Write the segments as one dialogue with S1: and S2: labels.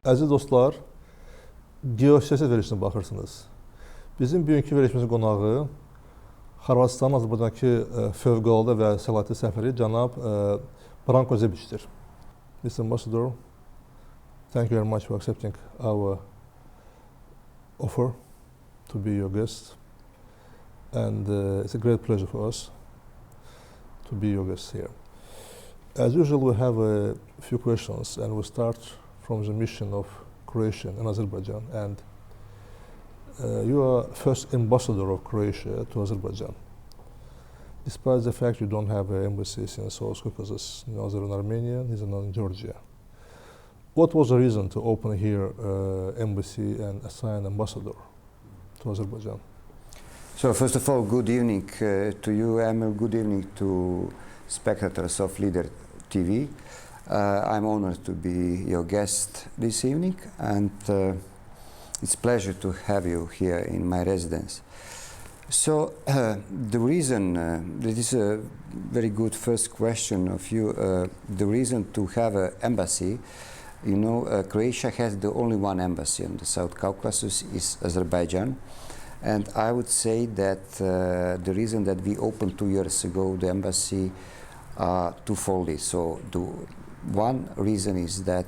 S1: Əziz dostlar, GEOSİYASET verilişine baxırsınız. Bizim bugünkü verilişimizin qonağı Xorvatistanın Azərbaycandakı fövqəladə və səlahiyyətli səfiri cənab Branko ZEBIC'dir. Mr. Ambassador, thank you very much for accepting our offer to be your guest. And it's a great pleasure for us to be your guest here. As usual, we have a few questions, and we'll start from the mission of Croatia and Azerbaijan. And you are first ambassador of Croatia to Azerbaijan. Despite the fact you don't have an embassy in South Caucasus, neither in Armenia, neither in Georgia. What was the reason to open here embassy and assign ambassador to Azerbaijan?
S2: So first of all, good evening to you, Emil. Good evening to spectators of Leader TV. I'm honored to be your guest this evening, and it's a pleasure to have you here in my residence. So the reason, this is a very good first question of you, the reason to have an embassy, you know, Croatia has the only one embassy in the South Caucasus is Azerbaijan. And I would say that the reason that we opened 2 years ago the embassy twofold. So one reason is that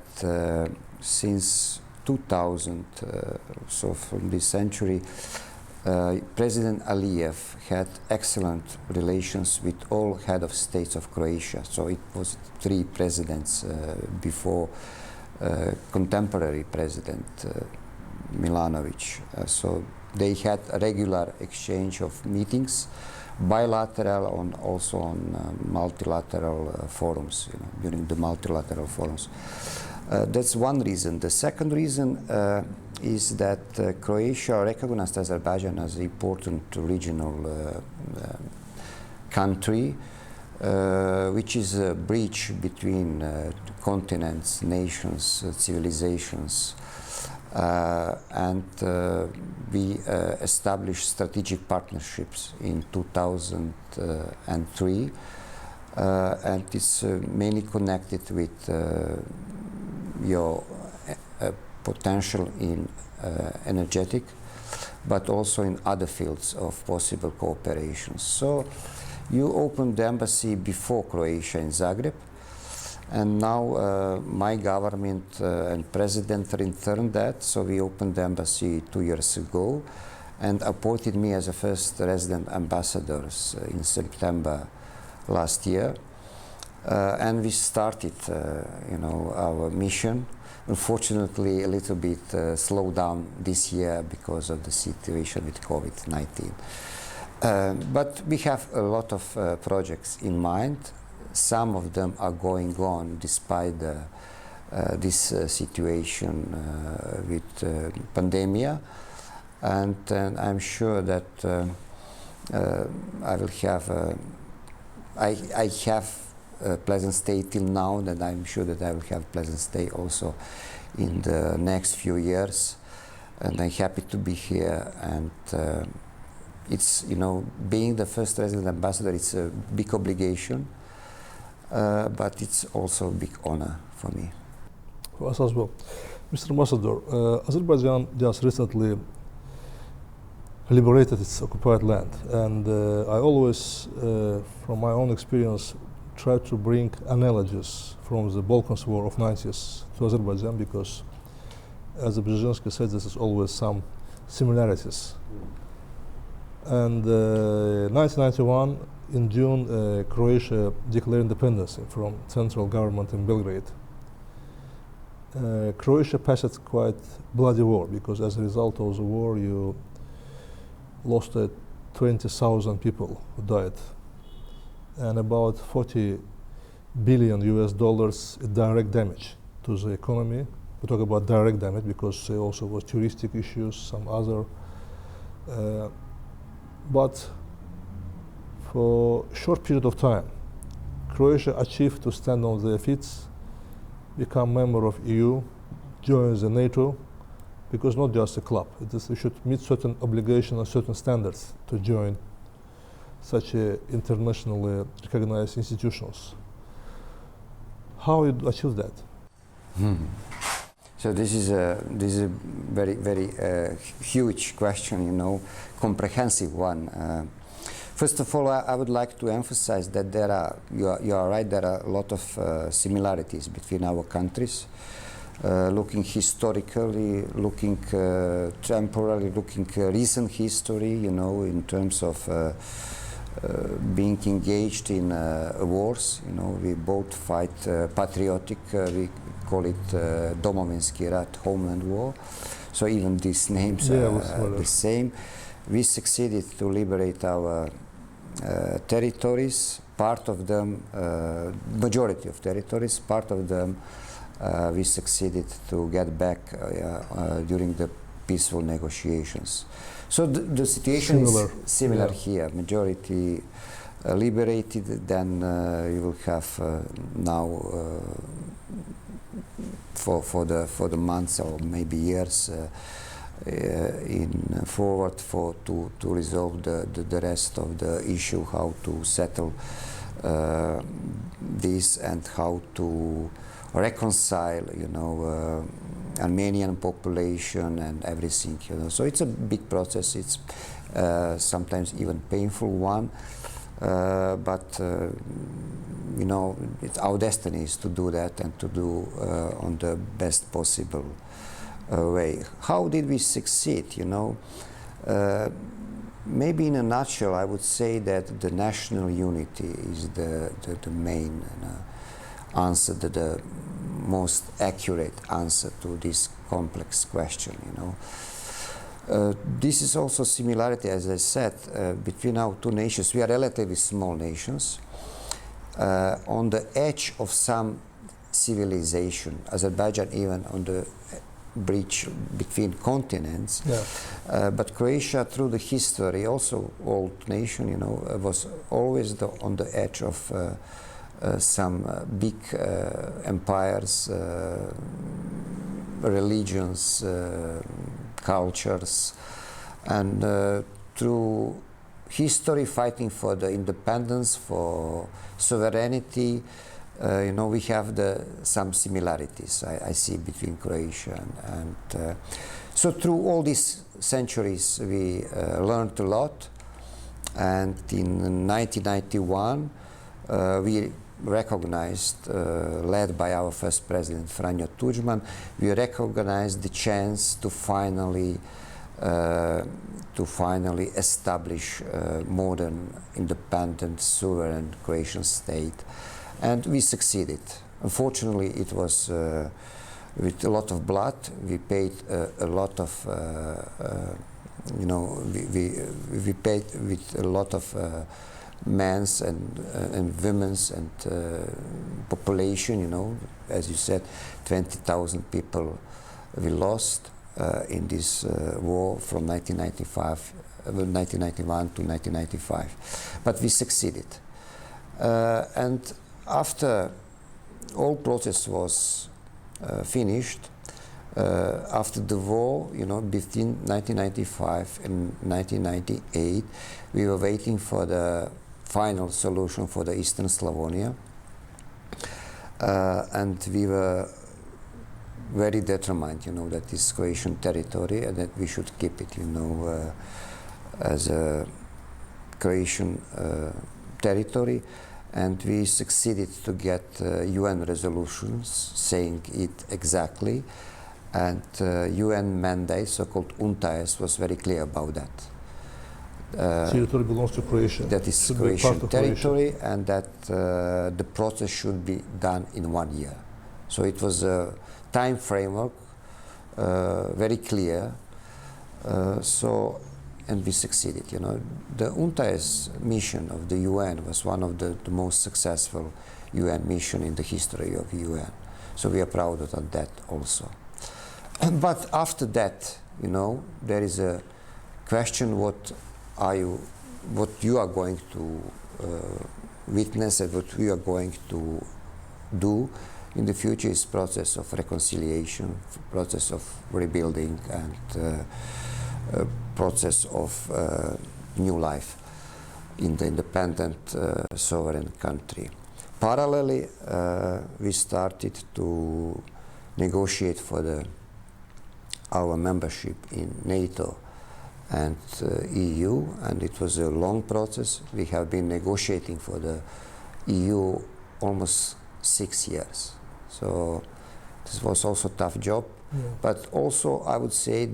S2: since 2000, so from this century, President Aliyev had excellent relations with all head of states of Croatia. So it was 3 presidents before contemporary President Milanovic. So they had a regular exchange of meetings, bilateral and also on multilateral forums, you know, during the multilateral forums. That's one reason. The second reason is that Croatia recognized Azerbaijan as an important regional country, which is a bridge between continents, nations, civilizations. And we established strategic partnerships in 2003, and it's mainly connected with your potential in energetic, but also in other fields of possible cooperation. So you opened the embassy before Croatia in Zagreb. And now my government and president returned that, so we opened the embassy 2 years ago and appointed me as a first resident ambassador in September last year. And we started, you know, our mission. Unfortunately, a little bit slowed down this year because of the situation with COVID-19. But we have a lot of projects in mind. Some of them are going on despite this situation with pandemia, and I'm sure that I will have I have a pleasant stay till now, and I'm sure that I will have a pleasant stay also in the next few years, and I'm happy to be here. And it's, you know, being the first resident ambassador, it's a big obligation. But it's also a big honor for me.
S1: For us as well. Mr. Ambassador, Azerbaijan just recently liberated its occupied land, and I always, from my own experience, try to bring analogies from the Balkans War of 90s to Azerbaijan, because, as Brzezinski said, this is always some similarities. And 1991, in June, Croatia declared independence from central government in Belgrade. Croatia passed quite bloody war, because as a result of the war, you lost 20,000 people who died, and about 40 billion US dollars direct damage to the economy. We talk about direct damage because there also was touristic issues, some other. But for a short period of time, Croatia achieved to stand on their feet, become member of EU, join the NATO, because not just a club. It is, we should meet certain obligations and certain standards to join such internationally recognized institutions. How you achieve that?
S2: So this is a very huge question, you know, comprehensive one. First of all, I would like to emphasize that there are, you are right, there are a lot of similarities between our countries. Looking historically, looking temporally, looking recent history, you know, in terms of being engaged in wars. You know, we both fight patriotic, we call it Domovinski rat, homeland war. So even these names are the same. We succeeded to liberate our territories, part of them, majority of territories, part of them we succeeded to get back during the peaceful negotiations. So the situation is similar here. Majority liberated, then you will have now for the months or maybe years in forward to resolve the rest of the issue, how to settle this and how to reconcile, you know, Armenian population and everything, you know. So it's a big process. It's sometimes even painful one, but you know, it's our destiny is to do that and to do on the best possible way. How did we succeed? You know, maybe in a nutshell, I would say that the national unity is the main answer, the most accurate answer to this complex question, you know. This is also similarity, as I said, between our two nations. We are relatively small nations on the edge of some civilization. Azerbaijan even on the bridge between continents. Yeah. But Croatia, through the history, also old nation, you know, was always on the edge of some big empires, religions, cultures, and through history fighting for the independence, for sovereignty, you know, we have some similarities I see between Croatia and so through all these centuries we learned a lot, and in 1991 we recognized, led by our first president Franjo Tuđman, we recognized the chance to finally establish modern, independent, sovereign Croatian state, and we succeeded. Unfortunately, it was with a lot of blood. We paid a lot of, you know, we paid with a lot of men's and women's and population, you know, as you said, 20,000 people we lost in this war from 1991 to 1995. But we succeeded. And after all process was finished, after the war, you know, between 1995 and 1998, we were waiting for the final solution for the Eastern Slovonia, and we were very determined, you know, that is Croatian territory and that we should keep it, you know, as a Croatian territory, and we succeeded to get UN resolutions saying it exactly, and UN mandate, so-called UNTAES, was very clear about that.
S1: Territory belongs to Croatia.
S2: That is Croatian territory, and that the process should be done in 1 year. So it was a time framework, very clear. And we succeeded. You know, the UNTAES mission of the UN was one of the most successful UN mission in the history of UN. So we are proud of that also. But after that, you know, there is a question: what you are going to witness and what we are going to do in the future is process of reconciliation, process of rebuilding, and process of new life in the independent sovereign country. Parallelly, we started to negotiate for our membership in NATO and EU, and it was a long process. We have been negotiating for the EU almost 6 years. So this was also a tough job.
S1: Yeah.
S2: But also I would say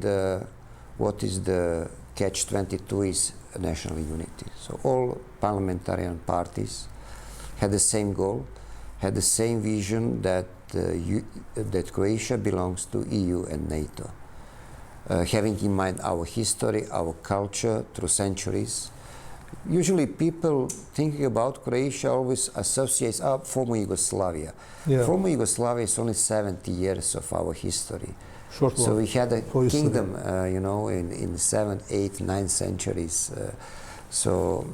S2: what is the catch-22 is national unity. So all parliamentarian parties had the same goal, had the same vision that that Croatia belongs to EU and NATO. Having in mind our history, our culture through centuries. Usually people thinking about Croatia always associates former Yugoslavia.
S1: Yeah.
S2: Former Yugoslavia is only 70 years of our history.
S1: Short
S2: So
S1: one.
S2: we had a
S1: For
S2: kingdom, you know, in 7th, 8th, 9th centuries. So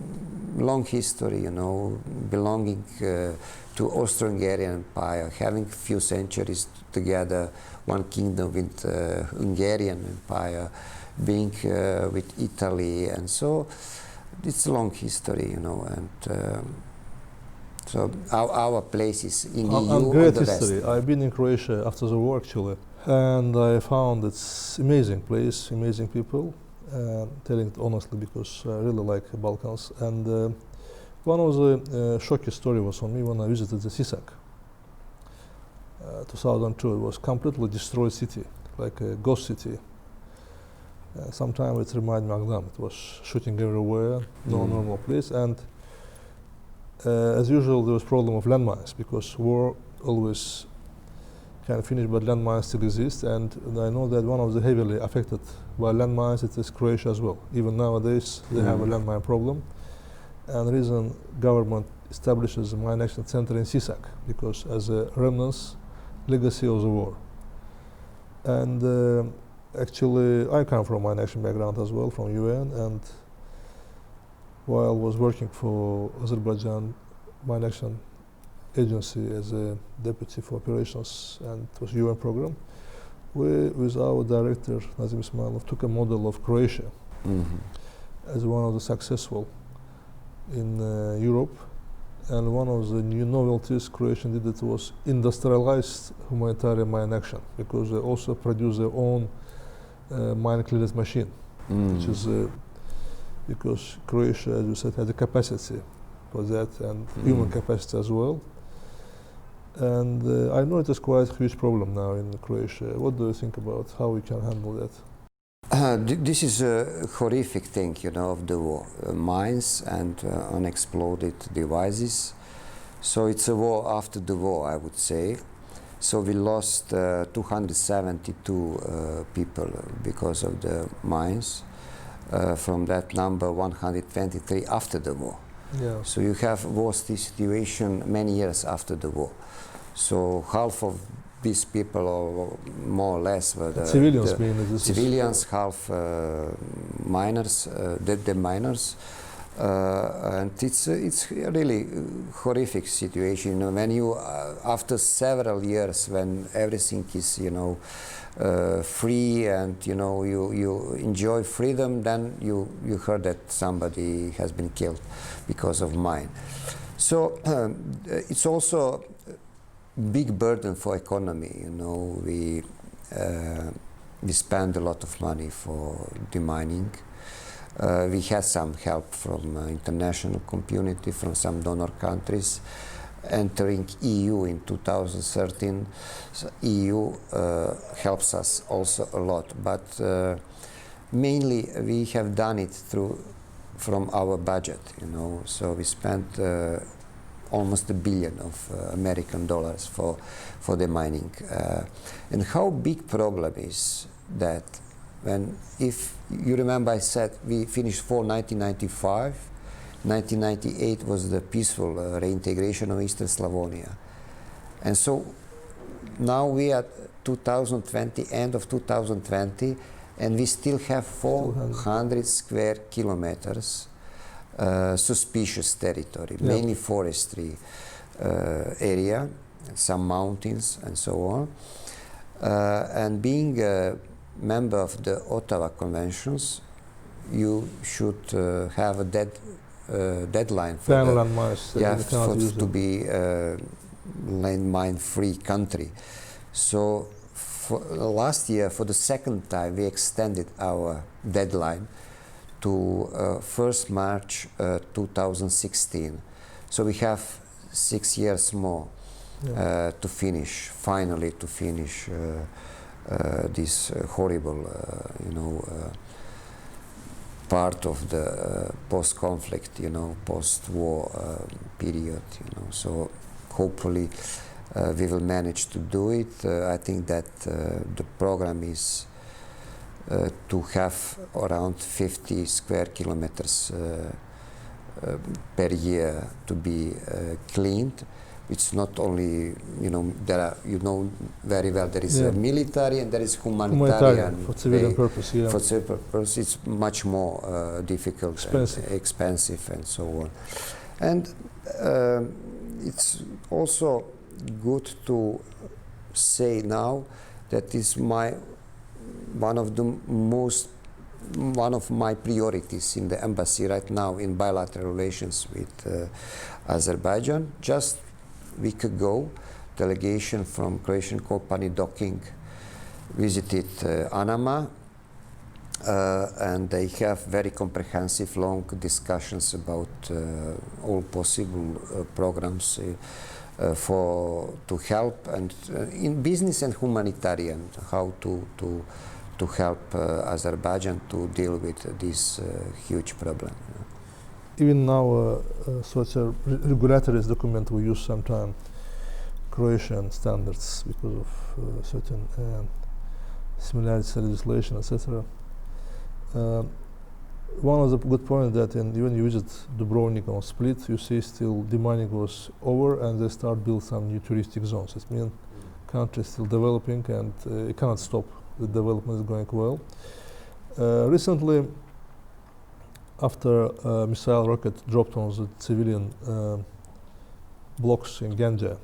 S2: long history, you know, belonging to Austro-Hungarian Empire, having few centuries together, one kingdom with Hungarian Empire, being with Italy, and so it's a long history, you know, and so our place is in EU
S1: Great
S2: and the
S1: history.
S2: West.
S1: I've been in Croatia after the war actually, and I found it's amazing place, amazing people. Telling it honestly because I really like the Balkans. And one of the shocking story was for me when I visited the Sisak. 2002, it was completely destroyed city, like a ghost city. Sometimes it reminded me of them. It was shooting everywhere, no normal place. And as usual, there was problem of landmines because war always can finish, but landmines still exist. And I know that one of the heavily affected by landmines, it is Croatia as well. Even nowadays, they have a landmine problem. And the reason government establishes a mine action center in Sisak, because as a remnants, legacy of the war. And actually, I come from mine action background as well, from UN, and while I was working for Azerbaijan Mine Action Agency as a deputy for operations, and it was a UN program, we, with our director, Nazim Ismailov, took a model of Croatia as one of the successful in Europe. And one of the new novelties Croatian did it was industrialized humanitarian mine action, because they also produce their own mine clearance machine, which is because Croatia, as you said, has the capacity for that and human capacity as well. And I know it is quite a huge problem now in Croatia. What do you think about how we can handle that?
S2: This is a horrific thing, you know, of the war. Mines and unexploded devices. So it's a war after the war, I would say. So we lost 272 people because of the mines. From that number, 123 after the war.
S1: Yeah.
S2: So you have worse situation many years after the war. So half of these people, or more or less, were the
S1: civilians,
S2: civilians, half miners, the miners, and it's a really horrific situation. You know, when you after several years, when everything is, you know, free, and you know you enjoy freedom, then you heard that somebody has been killed because of mine. So it's also big burden for economy. You know, we spend a lot of money for demining. We had some help from international community, from some donor countries. Entering EU in 2013, so EU helps us also a lot, but mainly we have done it from our budget. You know, so we spent almost $1 billion of American dollars for the mining. And how big problem is that when, if you remember, I said we finished for 1995, 1998 was the peaceful reintegration of Eastern Slovonia. And so now we are 2020, end of 2020, and we still have 400 square kilometers suspicious territory, mainly forestry area, some mountains and so on. And being a member of the Ottawa Conventions, you should have a deadline for
S1: landmines,
S2: to be landmine-free country. So for last year, for the second time, we extended our deadline to 1st March 2016. So we have 6 years more to finish, finally to finish this horrible, part of the post-conflict, post-war period, So hopefully we will manage to do it. I think that the program is to have around 50 square kilometers per year to be cleaned. It's not only, there are, very well, there is a military and there is humanitarian
S1: for civilian purpose. Yeah.
S2: For civilian purpose, it's much more difficult, expensive, and so on. And it's also good to say now that is one of my priorities in the embassy right now in bilateral relations with Azerbaijan. Just a week ago, delegation from Croatian company Docking visited Anama, and they have very comprehensive, long discussions about all possible programs to help and in business and humanitarian, how to help Azerbaijan to deal with this huge problem.
S1: Even now, such a regulatory document we use sometimes Croatian standards because of certain similarities in legislation, etc. One of the good points that when you visit Dubrovnik or Split, you see still the mining was over and they start build some new touristic zones. It means country is still developing and it cannot stop. The development is going well. Recently, after a missile rocket dropped on the civilian blocks in Genji,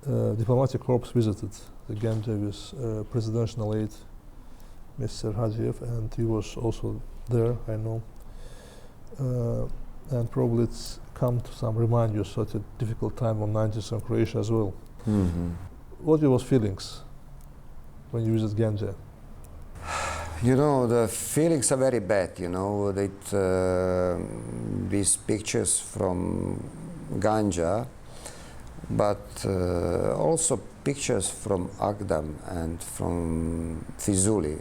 S1: diplomatic corps visited the Genji with presidential aide, Mr. Hadziev, and he was also there, I know. And probably it's come to some remind you such a difficult time on 90s in Croatia as well.
S2: Mm-hmm.
S1: What were your feelings when you visit Genji?
S2: The feelings are very bad, that these pictures from Ganja, but also pictures from Agdam and from Fizuli.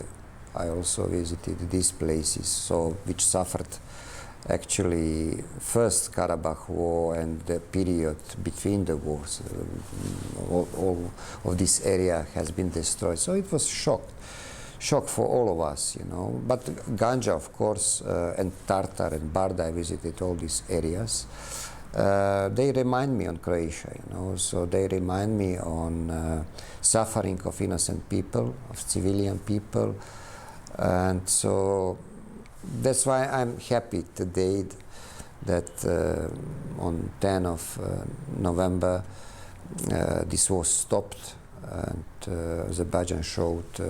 S2: I also visited these places, which suffered actually first Karabakh war and the period between the wars. All of this area has been destroyed, so it was shock for all of us, But Ganja, of course, and Tartar and Barda, I visited all these areas. They remind me on Croatia, So they remind me on suffering of innocent people, of civilian people. And so that's why I'm happy today that on 10 of November this was stopped, and Azerbaijan showed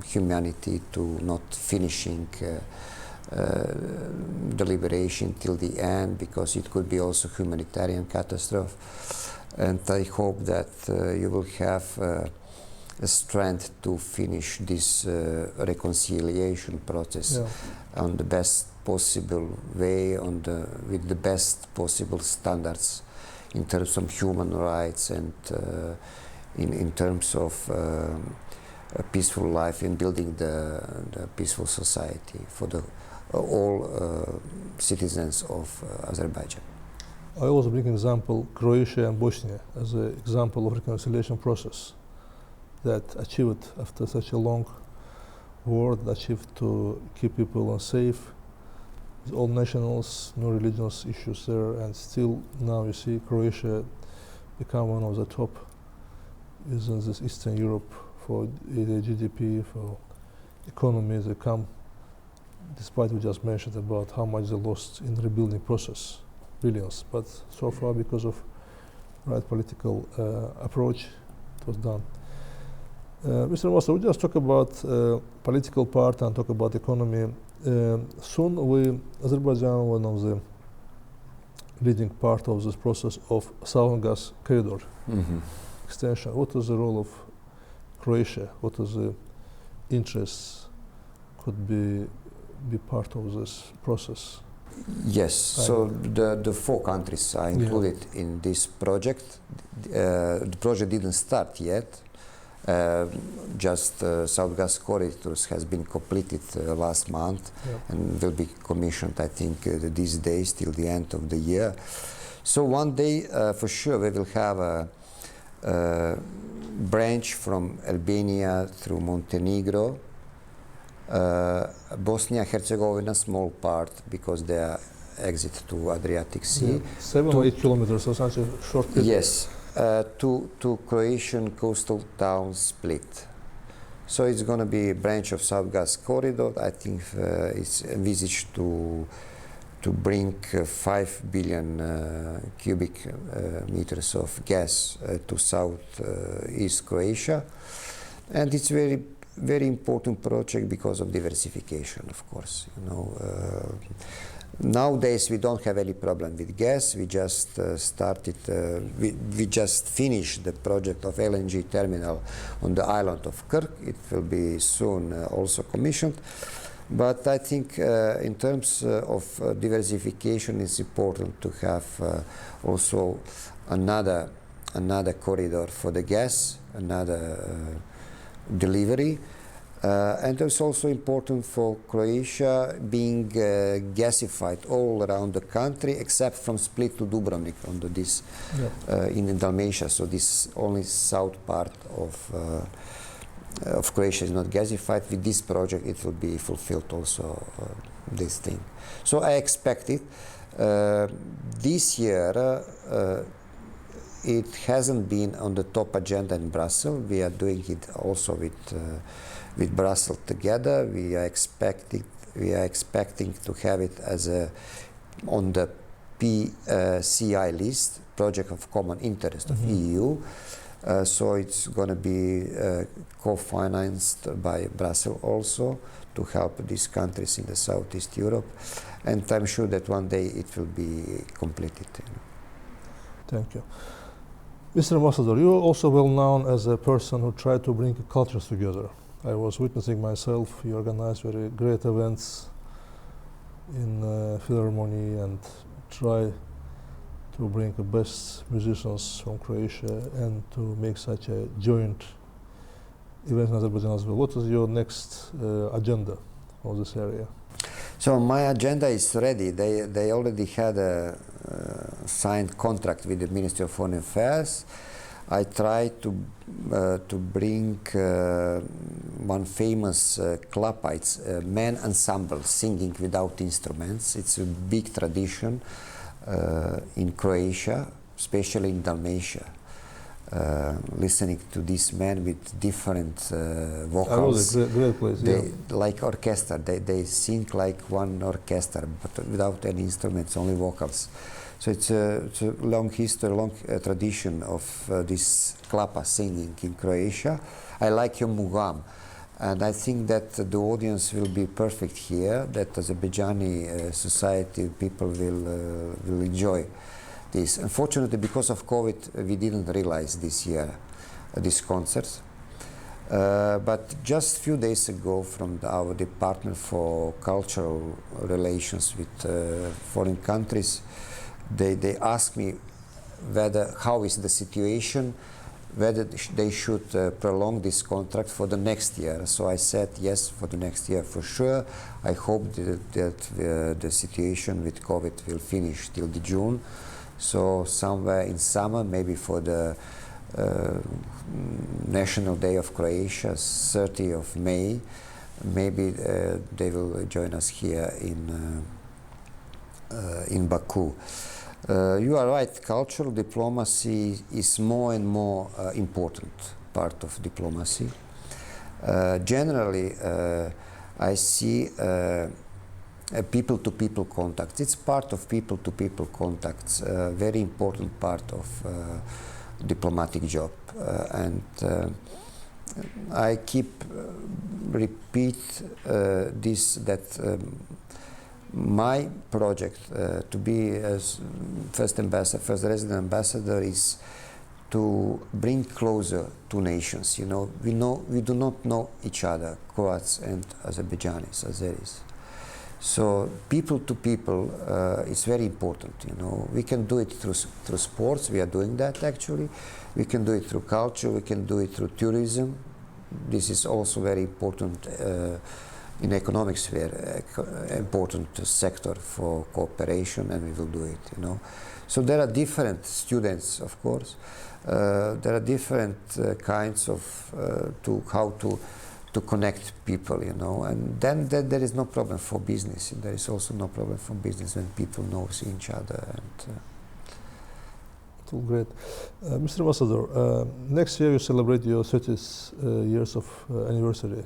S2: humanity to not finishing the liberation till the end, because it could be also humanitarian catastrophe. And I hope that you will have strength to finish this reconciliation process on the best possible way, with the best possible standards in terms of human rights and in terms of a peaceful life in building the peaceful society for all citizens of Azerbaijan.
S1: I also bring example Croatia and Bosnia as an example of reconciliation process that achieved after such a long war, that achieved to keep people safe, all nationals, no religious issues there, and still now you see Croatia become one of the top in this Eastern Europe for the GDP, for economy. They come, despite we just mentioned about how much they lost in rebuilding process, billions, but so far because of right political approach, it was done. Mr. Ambassador, we just talk about political part and talk about economy. Soon Azerbaijan, one of the leading part of this process of Southern Gas Corridor.
S2: Mm-hmm.
S1: extension, what is the role of Croatia? What is the interests could be part of this process?
S2: Yes, so the 4 countries are included in this project. The project didn't start yet. Just South Gas Corridors has been completed last month and will be commissioned, I think, these days till the end of the year. So one day, for sure, we will have a branch from Albania through Montenegro, Bosnia and Herzegovina, small part because they are exit to Adriatic Sea.
S1: 7 or 8 kilometers, so such a short period.
S2: Yes. To Croatian coastal town Split. So it's going to be a branch of South Gas Corridor. I think it's envisaged to bring 5 billion cubic meters of gas to southeast Croatia. And it's very important project because of diversification, of course. You know, nowadays we don't have any problem with gas. We just we just finished the project of LNG terminal on the island of Krk. It will be soon also commissioned. But I think in terms of diversification, it's important to have also another corridor for the gas, another delivery. And it's also important for Croatia being gasified all around the country, except from Split to Dubrovnik on this in Dalmatia. So this only south part of Croatia is not gasified. With this project, it will be fulfilled also this thing. So I expect it. This year, it hasn't been on the top agenda in Brussels. We are doing it also with Brussels together. We are expecting to have it as on the PCI list, Project of Common Interest of EU. So it's going to be co-financed by Brussels also to help these countries in the Southeast Europe. And I'm sure that one day it will be completed.
S1: Thank you. Mr. Ambassador, you are also well known as a person who tried to bring cultures together. I was witnessing myself, you organize very great events in Philharmony and try to bring the best musicians from Croatia and to make such a joint event in Azerbaijan as well. What is your next agenda for this area?
S2: So my agenda is ready. They already had a signed contract with the Ministry of Foreign Affairs. I tried to bring one famous Klapites men ensemble singing without instruments. It's a big tradition in Croatia, especially in Dalmatia. Listening to these men with different vocals.
S1: That was a great place,
S2: like orchestra. They sing like one orchestra, but without any instruments, only vocals. So it's a long history, long tradition of this klapa singing in Croatia. I like your mugam, and I think that the audience will be perfect here, that Azerbaijani society people will enjoy this. Unfortunately, because of COVID, we didn't realize this year these concerts. But just a few days ago, from our Department for Cultural Relations with foreign countries, they asked me how is the situation, whether they should prolong this contract for the next year. So I said yes, for the next year for sure. I hope that the situation with COVID will finish till the June. So somewhere in summer, maybe for the National Day of Croatia, 30th of May, maybe they will join us here in Baku. You are right, cultural diplomacy is more and more important part of diplomacy. Generally, I see people-to-people contacts. It's part of people-to-people contacts, very important part of diplomatic job. And I keep repeat this, that my project to be as first resident ambassador is to bring closer two nations. You know, we do not know each other, Croats and Azerbaijanis, Azeris. So people to people is very important. You know, we can do it through sports. We are doing that actually. We can do it through culture. We can do it through tourism. This is also very important in economic sphere, important sector for cooperation, and we will do it. You know, so there are different students, of course. There are different kinds of how to connect people, you know, and then there is no problem for business. There is also no problem for business when people know each other. And
S1: great. Mr. Ambassador, next year you celebrate your 30th years of anniversary,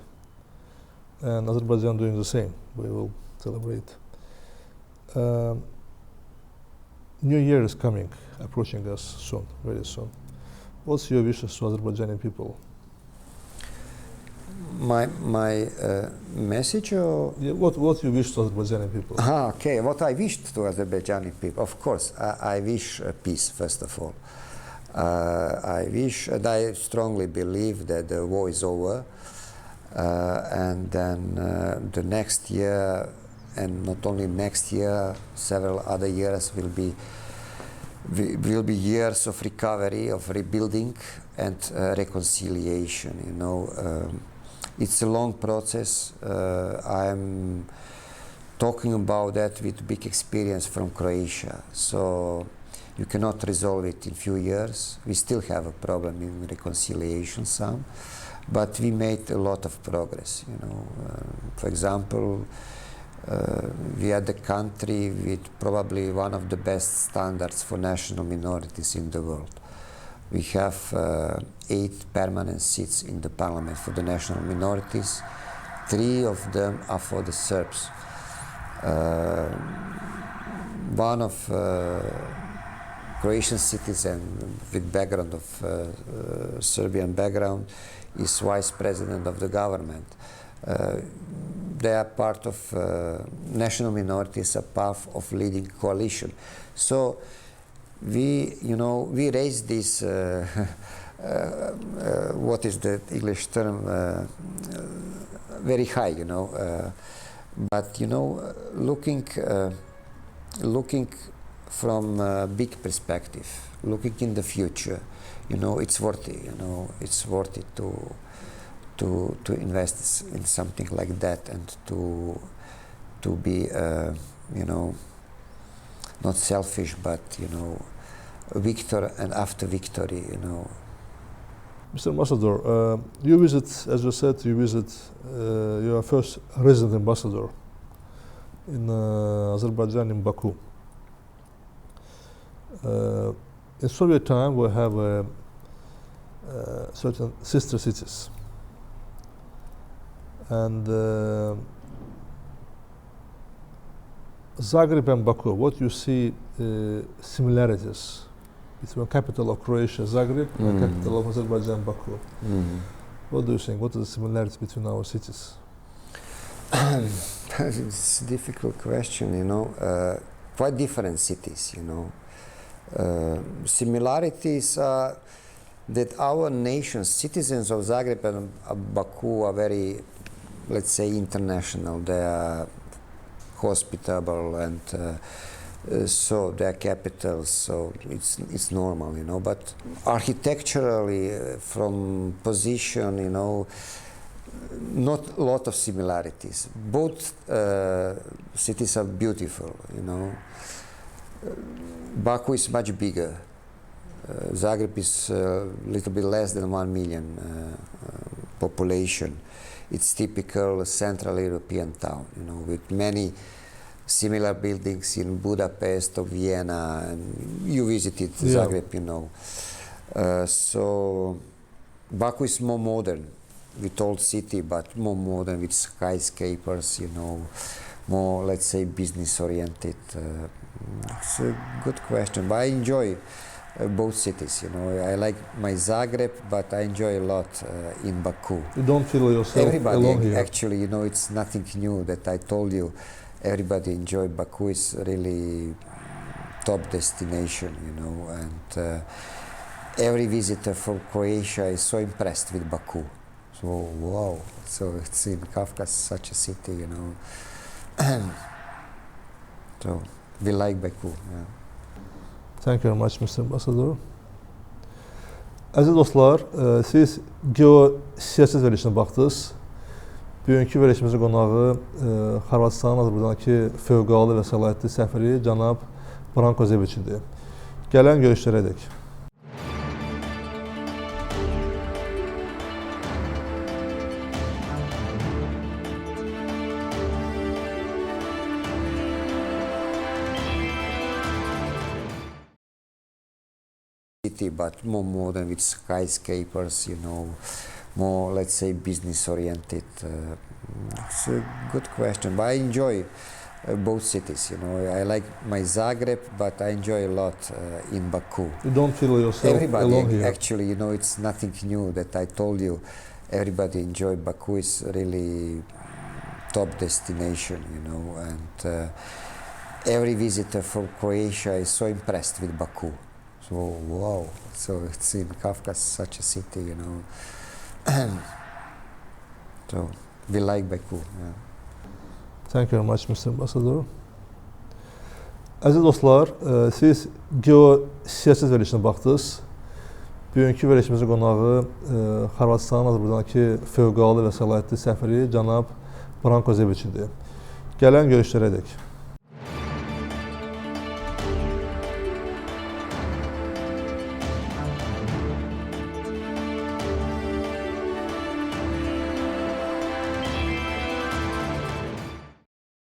S1: and Azerbaijan doing the same. We will celebrate. New Year is coming, approaching us soon, very soon. What's your wishes to Azerbaijani people?
S2: My message, or
S1: what you wish to Azerbaijani people?
S2: Okay, what I wish to Azerbaijani people, of course, I wish peace, first of all. I wish, and I strongly believe that the war is over, and then the next year, and not only next year, several other years will be years of recovery, of rebuilding, and reconciliation. You know. It's a long process. I'm talking about that with big experience from Croatia. So you cannot resolve it in few years. We still have a problem in reconciliation some, but we made a lot of progress. You know, for example, we are the country with probably one of the best standards for national minorities in the world. We have 8 permanent seats in the parliament for the national minorities. 3 of them are for the Serbs. One of Croatian citizen with background of Serbian background is vice president of the government. They are part of national minorities, a part of leading coalition. So we raised this, what is the English term, very high, you know. But, you know, looking from a big perspective, looking in the future, you know, it's worth it, you know, it's worth it to invest in something like that, and to be, you know, not selfish, but, you know, victor and after victory, you know.
S1: Mr. Ambassador, you visit, as you said, you are first resident ambassador in Azerbaijan, in Baku. In Soviet time, we have certain sister cities. And Zagreb and Baku, what you see similarities between capital of Croatia, Zagreb, and capital of Azerbaijan, Baku. What do you think? What are the similarities between our cities?
S2: It's a difficult question, you know. Quite different cities, you know. Similarities are that our nations, citizens of Zagreb and Baku, are very, let's say, international. They are hospitable, and so they are capitals, so it's normal, you know. But architecturally, from position, you know, not a lot of similarities. Both cities are beautiful, you know. Baku is much bigger. Zagreb is a little bit less than 1 million population. It's typical Central European town, you know, with many similar buildings in Budapest or Vienna, and you visited Zagreb, you know. So Baku is more modern, with old city, but more modern with skyscrapers, you know, more, let's say, business oriented. It's a good question, but I enjoy both cities, you know. I like my Zagreb, but I enjoy a lot in Baku.
S1: You don't feel yourself alone here?
S2: Actually, you know, it's nothing new that I told you. Everybody enjoy Baku. Is really top destination, you know, and every visitor from Croatia is so impressed with Baku. So wow, so it's in Kafkas, such a city, you know. So we like Baku. Yeah.
S1: Thank you very much, Mr. Ambassador. Əziz dostlar, siz geosiyaset verilişinə baxdınız. Bugünkü verilişimizin qonağı Xorvatistanın Azərbaycandakı fövqəladə və səlahiyyətli səfiri cənab Branko ZEBIC idi. Gələn görüşlərə dək.
S2: But more modern with skyscrapers, you know, more, let's say, business oriented. It's a good question, but I enjoy both cities, you know. I like my Zagreb, but I enjoy a lot in Baku.
S1: You don't feel yourself alone here?
S2: Actually, you know, it's nothing new that I told you. Everybody enjoy Baku. Is really top destination, you know, and every visitor from Croatia is so impressed with Baku. So wow, so it's in Kafkas, such a city, you know. So we like Baku. Yeah.
S1: Thank you very much, Mr. Ambassador. Əziz dostlar, siz geosiyaset verilişinə baxdınız. Bugünkü verilişimizin qonağı Xorvatistanın Azərbaycandakı fövqəladə və səlahiyyətli səfiri cənab Branko ZEBIC idi. Gələn görüşlərə dək.